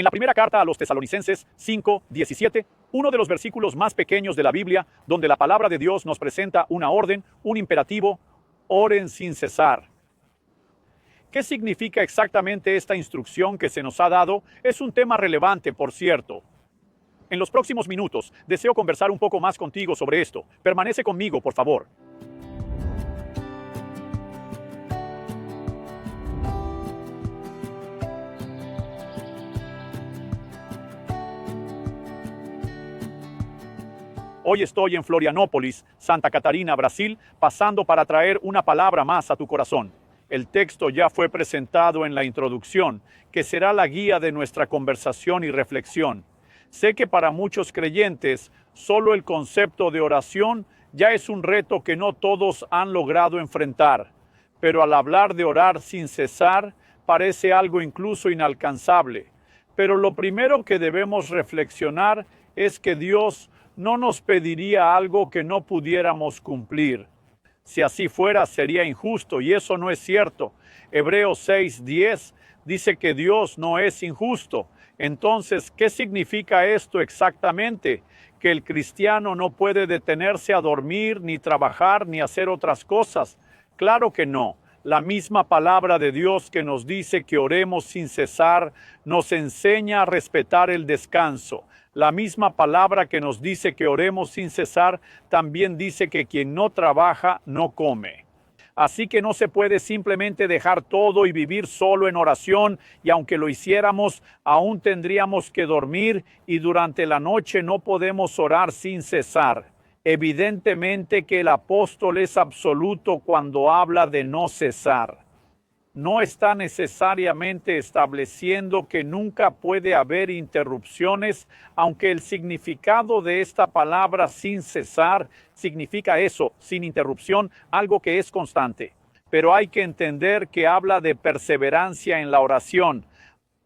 En la primera carta a los Tesalonicenses 5:17, uno de los versículos más pequeños de la Biblia, donde la palabra de Dios nos presenta una orden, un imperativo: oren sin cesar. ¿Qué significa exactamente esta instrucción que se nos ha dado? Es un tema relevante, por cierto. En los próximos minutos deseo conversar un poco más contigo sobre esto. Permanece conmigo, por favor. Hoy estoy en Florianópolis, Santa Catarina, Brasil, pasando para traer una palabra más a tu corazón. El texto ya fue presentado en la introducción, que será la guía de nuestra conversación y reflexión. Sé que para muchos creyentes, solo el concepto de oración ya es un reto que no todos han logrado enfrentar. Pero al hablar de orar sin cesar, parece algo incluso inalcanzable. Pero lo primero que debemos reflexionar es que Dios no nos pediría algo que no pudiéramos cumplir. Si así fuera, sería injusto, y eso no es cierto. Hebreos 6:10 dice que Dios no es injusto. Entonces, ¿qué significa esto exactamente? Que el cristiano no puede detenerse a dormir, ni trabajar, ni hacer otras cosas. Claro que no. La misma palabra de Dios que nos dice que oremos sin cesar, nos enseña a respetar el descanso. La misma palabra que nos dice que oremos sin cesar, también dice que quien no trabaja, no come. Así que no se puede simplemente dejar todo y vivir solo en oración, y aunque lo hiciéramos, aún tendríamos que dormir, y durante la noche no podemos orar sin cesar. Evidentemente que el apóstol es absoluto cuando habla de no cesar. No está necesariamente estableciendo que nunca puede haber interrupciones, aunque el significado de esta palabra sin cesar significa eso, sin interrupción, algo que es constante. Pero hay que entender que habla de perseverancia en la oración,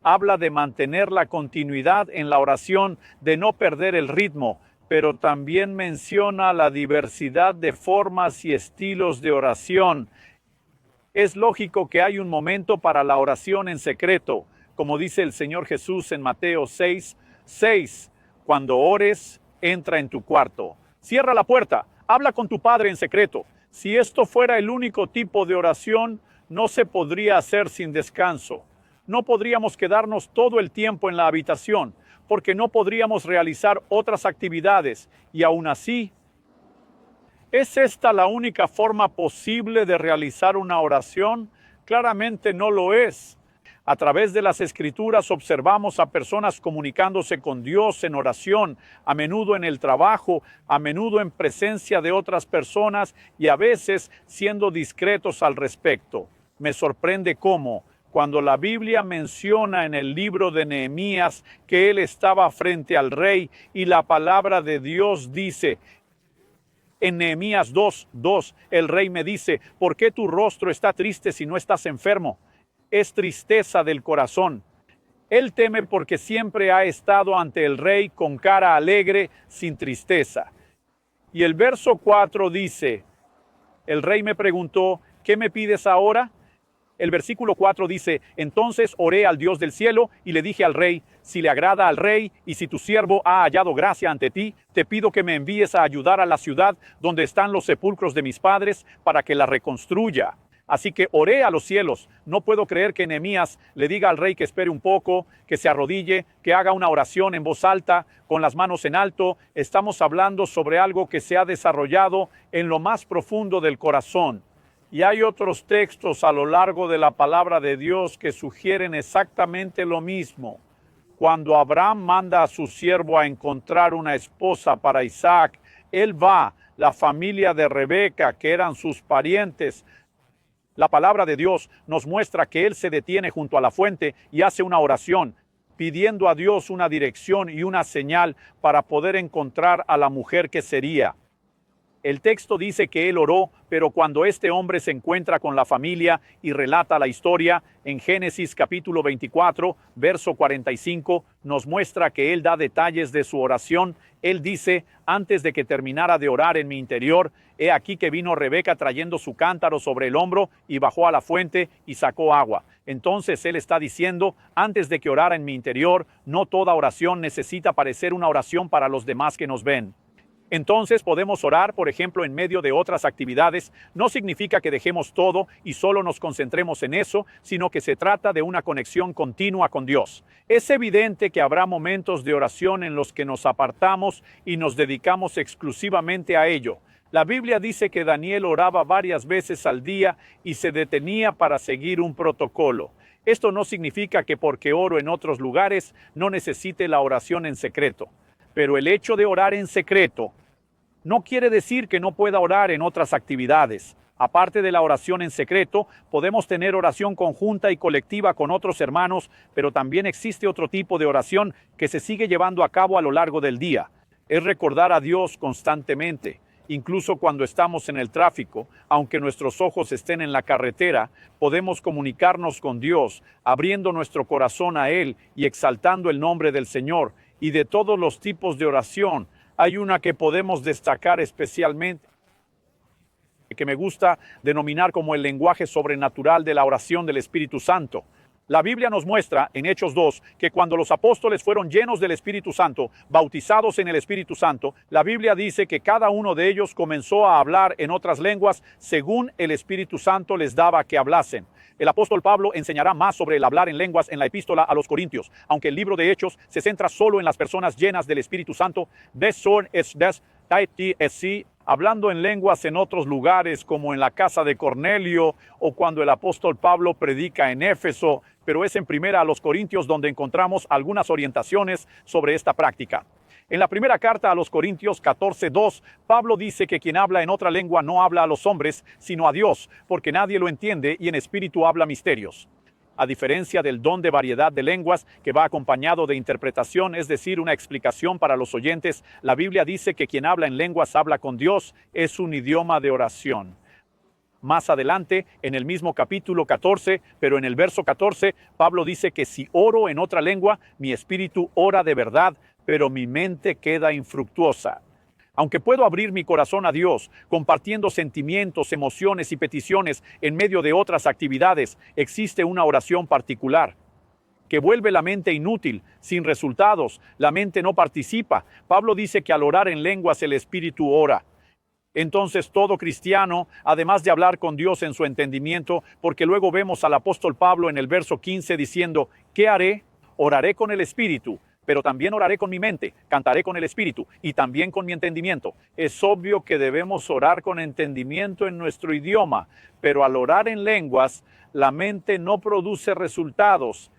habla de mantener la continuidad en la oración, de no perder el ritmo, pero también menciona la diversidad de formas y estilos de oración. Es lógico que hay un momento para la oración en secreto, como dice el Señor Jesús en Mateo 6:6. Cuando ores, entra en tu cuarto, cierra la puerta, habla con tu Padre en secreto. Si esto fuera el único tipo de oración, no se podría hacer sin descanso. No podríamos quedarnos todo el tiempo en la habitación, porque no podríamos realizar otras actividades, y aún así, ¿es esta la única forma posible de realizar una oración? Claramente no lo es. A través de las Escrituras observamos a personas comunicándose con Dios en oración, a menudo en el trabajo, a menudo en presencia de otras personas y a veces siendo discretos al respecto. Me sorprende cómo, cuando la Biblia menciona en el libro de Nehemías que él estaba frente al rey y la palabra de Dios dice: en Nehemías 2:2, el rey me dice: ¿por qué tu rostro está triste si no estás enfermo? Es tristeza del corazón. Él teme porque siempre ha estado ante el rey con cara alegre, sin tristeza. Y el verso 4 dice: el rey me preguntó: ¿qué me pides ahora? El versículo 4 dice: entonces oré al Dios del cielo y le dije al rey: si le agrada al rey y si tu siervo ha hallado gracia ante ti, te pido que me envíes a ayudar a la ciudad donde están los sepulcros de mis padres para que la reconstruya. Así que oré a los cielos. No puedo creer que Nehemías le diga al rey que espere un poco, que se arrodille, que haga una oración en voz alta, con las manos en alto. Estamos hablando sobre algo que se ha desarrollado en lo más profundo del corazón. Y hay otros textos a lo largo de la palabra de Dios que sugieren exactamente lo mismo. Cuando Abraham manda a su siervo a encontrar una esposa para Isaac, él va, la familia de Rebeca, que eran sus parientes. La palabra de Dios nos muestra que él se detiene junto a la fuente y hace una oración, pidiendo a Dios una dirección y una señal para poder encontrar a la mujer que sería. El texto dice que él oró, pero cuando este hombre se encuentra con la familia y relata la historia, en Génesis capítulo 24, verso 45, nos muestra que él da detalles de su oración. Él dice, antes de que terminara de orar en mi interior, he aquí que vino Rebeca trayendo su cántaro sobre el hombro y bajó a la fuente y sacó agua. Entonces él está diciendo, antes de que orara en mi interior, no toda oración necesita parecer una oración para los demás que nos ven. Entonces podemos orar, por ejemplo, en medio de otras actividades. No significa que dejemos todo y solo nos concentremos en eso, sino que se trata de una conexión continua con Dios. Es evidente que habrá momentos de oración en los que nos apartamos y nos dedicamos exclusivamente a ello. La Biblia dice que Daniel oraba varias veces al día y se detenía para seguir un protocolo. Esto no significa que porque oro en otros lugares no necesite la oración en secreto. Pero el hecho de orar en secreto no quiere decir que no pueda orar en otras actividades. Aparte de la oración en secreto, podemos tener oración conjunta y colectiva con otros hermanos, pero también existe otro tipo de oración que se sigue llevando a cabo a lo largo del día. Es recordar a Dios constantemente. Incluso cuando estamos en el tráfico, aunque nuestros ojos estén en la carretera, podemos comunicarnos con Dios, abriendo nuestro corazón a Él y exaltando el nombre del Señor. Y de todos los tipos de oración, hay una que podemos destacar especialmente, que me gusta denominar como el lenguaje sobrenatural de la oración del Espíritu Santo. La Biblia nos muestra en Hechos 2 que cuando los apóstoles fueron llenos del Espíritu Santo, bautizados en el Espíritu Santo, la Biblia dice que cada uno de ellos comenzó a hablar en otras lenguas según el Espíritu Santo les daba que hablasen. El apóstol Pablo enseñará más sobre el hablar en lenguas en la epístola a los Corintios, aunque el libro de Hechos se centra solo en las personas llenas del Espíritu Santo. Hablando en lenguas en otros lugares como en la casa de Cornelio o cuando el apóstol Pablo predica en Éfeso, pero es en primera a los Corintios donde encontramos algunas orientaciones sobre esta práctica. En la primera carta a los Corintios 14:2, Pablo dice que quien habla en otra lengua no habla a los hombres, sino a Dios, porque nadie lo entiende y en espíritu habla misterios. A diferencia del don de variedad de lenguas que va acompañado de interpretación, es decir, una explicación para los oyentes, la Biblia dice que quien habla en lenguas habla con Dios, es un idioma de oración. Más adelante, en el mismo capítulo 14, pero en el verso 14, Pablo dice que si oro en otra lengua, mi espíritu ora de verdad, pero mi mente queda infructuosa. Aunque puedo abrir mi corazón a Dios, compartiendo sentimientos, emociones y peticiones en medio de otras actividades, existe una oración particular que vuelve la mente inútil, sin resultados. La mente no participa. Pablo dice que al orar en lenguas el espíritu ora. Entonces todo cristiano, además de hablar con Dios en su entendimiento, porque luego vemos al apóstol Pablo en el verso 15 diciendo, ¿qué haré? Oraré con el espíritu, pero también oraré con mi mente, cantaré con el espíritu y también con mi entendimiento. Es obvio que debemos orar con entendimiento en nuestro idioma, pero al orar en lenguas, la mente no produce resultados.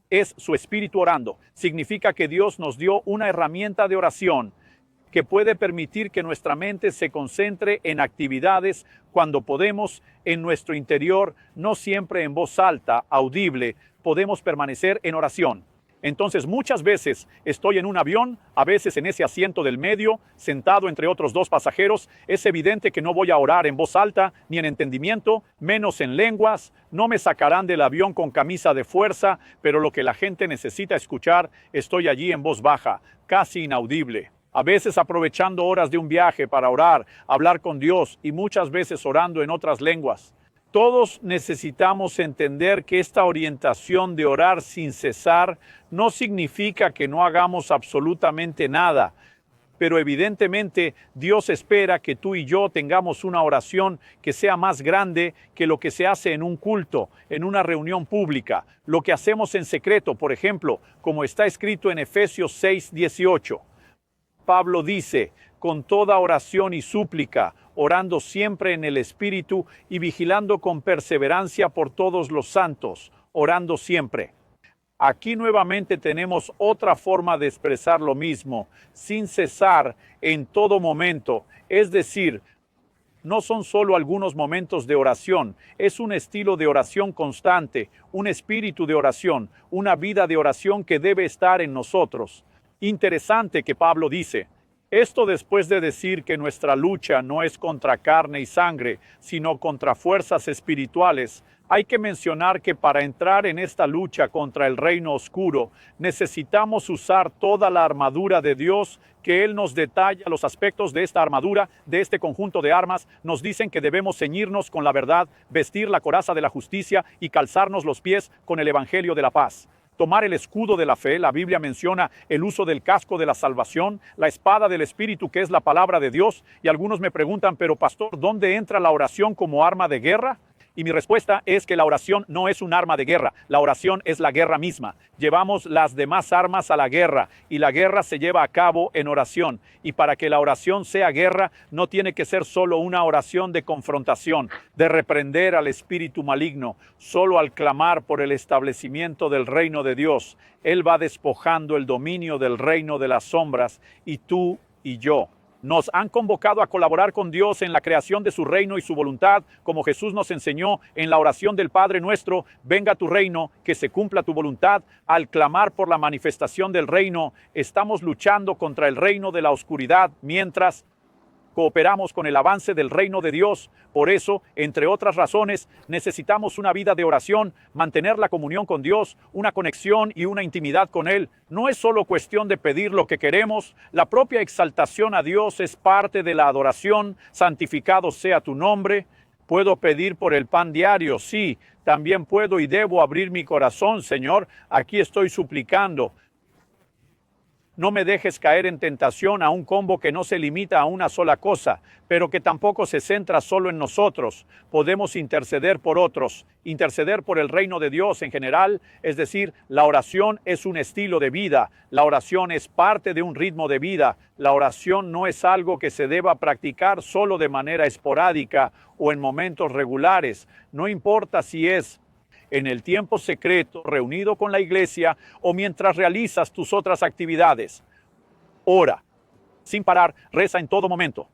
Es su espíritu orando. Significa que Dios nos dio una herramienta de oración que puede permitir que nuestra mente se concentre en actividades cuando podemos en nuestro interior, no siempre en voz alta, audible, podemos permanecer en oración. Entonces muchas veces estoy en un avión, a veces en ese asiento del medio, sentado entre otros dos pasajeros. Es evidente que no voy a orar en voz alta, ni en entendimiento, menos en lenguas. No me sacarán del avión con camisa de fuerza, pero lo que la gente necesita escuchar, estoy allí en voz baja, casi inaudible. A veces aprovechando horas de un viaje para orar, hablar con Dios y muchas veces orando en otras lenguas. Todos necesitamos entender que esta orientación de orar sin cesar no significa que no hagamos absolutamente nada, pero evidentemente Dios espera que tú y yo tengamos una oración que sea más grande que lo que se hace en un culto, en una reunión pública, lo que hacemos en secreto, por ejemplo, como está escrito en Efesios 6:18. Pablo dice, con toda oración y súplica, orando siempre en el Espíritu y vigilando con perseverancia por todos los santos, orando siempre. Aquí nuevamente tenemos otra forma de expresar lo mismo, sin cesar, en todo momento. Es decir, no son solo algunos momentos de oración, es un estilo de oración constante, un espíritu de oración, una vida de oración que debe estar en nosotros. Interesante que Pablo dice, Esto después de decir que nuestra lucha no es contra carne y sangre, sino contra fuerzas espirituales. Hay que mencionar que para entrar en esta lucha contra el reino oscuro, necesitamos usar toda la armadura de Dios, que Él nos detalla los aspectos de esta armadura, de este conjunto de armas. Nos dicen que debemos ceñirnos con la verdad, vestir la coraza de la justicia y calzarnos los pies con el evangelio de la paz. Tomar el escudo de la fe, la Biblia menciona el uso del casco de la salvación, la espada del Espíritu, que es la palabra de Dios, y algunos me preguntan, pero pastor, ¿dónde entra la oración como arma de guerra? Y mi respuesta es que la oración no es un arma de guerra, la oración es la guerra misma. Llevamos las demás armas a la guerra y la guerra se lleva a cabo en oración. Y para que la oración sea guerra, no tiene que ser solo una oración de confrontación, de reprender al espíritu maligno. Solo al clamar por el establecimiento del reino de Dios, Él va despojando el dominio del reino de las sombras, y tú y yo nos han convocado a colaborar con Dios en la creación de su reino y su voluntad, como Jesús nos enseñó en la oración del Padre nuestro: venga tu reino, que se cumpla tu voluntad. Al clamar por la manifestación del reino, estamos luchando contra el reino de la oscuridad, mientras cooperamos con el avance del reino de Dios. Por eso, entre otras razones, necesitamos una vida de oración, mantener la comunión con Dios, una conexión y una intimidad con Él. No es solo cuestión de pedir lo que queremos, la propia exaltación a Dios es parte de la adoración. Santificado sea tu nombre. Puedo pedir por el pan diario, sí, también puedo y debo abrir mi corazón, Señor, aquí estoy suplicando. No me dejes caer en tentación, a un combo que no se limita a una sola cosa, pero que tampoco se centra solo en nosotros. Podemos interceder por otros, interceder por el reino de Dios en general. Es decir, la oración es un estilo de vida, la oración es parte de un ritmo de vida. La oración no es algo que se deba practicar solo de manera esporádica o en momentos regulares. No importa si es en el tiempo secreto, reunido con la iglesia, o mientras realizas tus otras actividades. Ora sin parar, reza en todo momento.